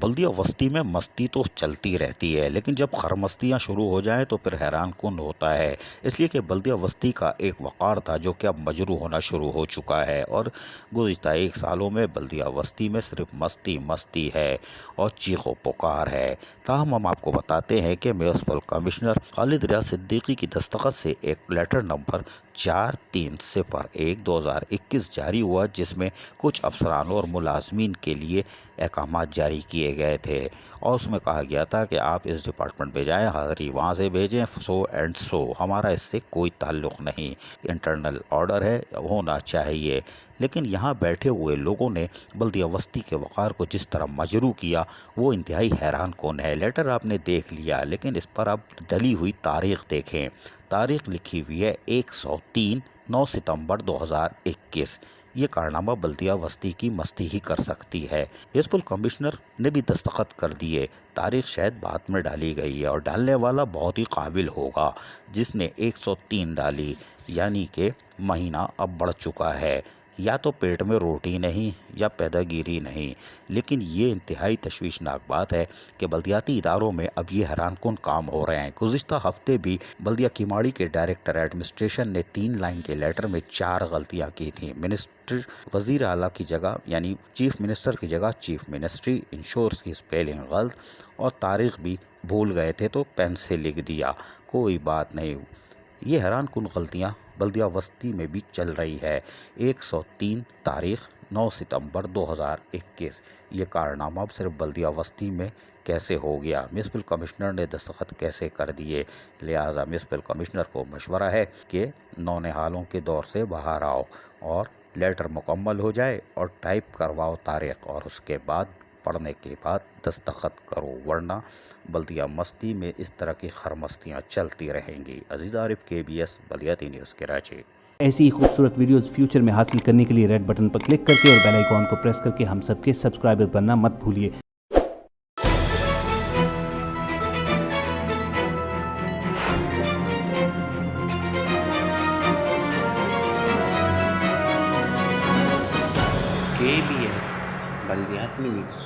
بلدیہ وسطی میں مستی تو چلتی رہتی ہے، لیکن جب خرمستیاں شروع ہو جائیں تو پھر حیران کن ہوتا ہے، اس لیے کہ بلدیہ وسطی کا ایک وقار تھا جو کہ اب مجروح ہونا شروع ہو چکا ہے، اور گزشتہ 1 سالوں میں بلدیہ وسطی میں صرف مستی مستی ہے اور چیخ و پکار ہے۔ تاہم ہم آپ کو بتاتے ہیں کہ میونسپل کمشنر خالد ریاض صدیقی کی دستخط سے ایک لیٹر نمبر 4301/2021 جاری ہوا، جس میں کچھ افسران اور ملازمین کے لیے احکامات جاری کیے گئے تھے، اور اس میں کہا گیا تھا کہ آپ اس ڈپارٹمنٹ پہ جائیں، حاضری وہاں سے بھیجیں، سو اینڈ سو، ہمارا اس سے کوئی تعلق نہیں، انٹرنل آرڈر ہے، ہونا چاہیے۔ لیکن یہاں بیٹھے ہوئے لوگوں نے بلدیہ وسطی کے وقار کو جس طرح مجروح کیا وہ انتہائی حیران کن ہے۔ لیٹر آپ نے دیکھ لیا، لیکن اس پر آپ ڈلی ہوئی تاریخ دیکھیں۔ تاریخ لکھی ہوئی ہے 103/9 ستمبر 2021۔ یہ کارنامہ بلدیہ وسطی کی مستی ہی کر سکتی ہے۔ میونسپل کمشنر نے بھی دستخط کر دیے۔ تاریخ شاید بعد میں ڈالی گئی ہے اور ڈالنے والا بہت ہی قابل ہوگا، جس نے 103 ڈالی، یعنی کہ مہینہ اب بڑھ چکا ہے۔ یا تو پیٹ میں روٹی نہیں یا پیدا گیری نہیں، لیکن یہ انتہائی تشویشناک بات ہے کہ بلدیاتی اداروں میں اب یہ حیران کن کام ہو رہے ہیں۔ گزشتہ ہفتے بھی بلدیہ کیماڑی کے ڈائریکٹر ایڈمنسٹریشن نے 3 لائن کے لیٹر میں 4 غلطیاں کی تھیں۔ منسٹر وزیر اعلیٰ کی جگہ یعنی چیف منسٹر کی جگہ چیف منسٹری، انشورس کی اسپیلنگ غلط، اور تاریخ بھی بھول گئے تھے تو پین سے لکھ دیا۔ کوئی بات نہیں، یہ حیران کن غلطیاں بلدیہ وسطی میں بھی چل رہی ہے۔ 103 تاریخ 9 ستمبر 2021، یہ کارنامہ اب صرف بلدیہ وسطی میں کیسے ہو گیا؟ میونسپل کمشنر نے دستخط کیسے کر دیے؟ لہٰذا میونسپل کمشنر کو مشورہ ہے کہ نونہالوں کے دور سے باہر آؤ اور لیٹر مکمل ہو جائے اور ٹائپ کرواؤ تاریخ، اور اس کے بعد پڑھنے کے بعد دستخط کرو، ورنہ بلدیہ مستی میں اس طرح کی خرمستیاں چلتی رہیں گی۔ عزیز عارف، KBS بلدیاتی نیوز کراچی۔ ایسی ہی خوبصورت ویڈیوز فیوچر میں حاصل کرنے کے لیے ریڈ بٹن پر کلک کر کے اور بیل آئیکن کو پریس کر کے ہم سب کے سبسکرائبر بننا مت بھولیے۔ KBS بلدیاتی نیوز۔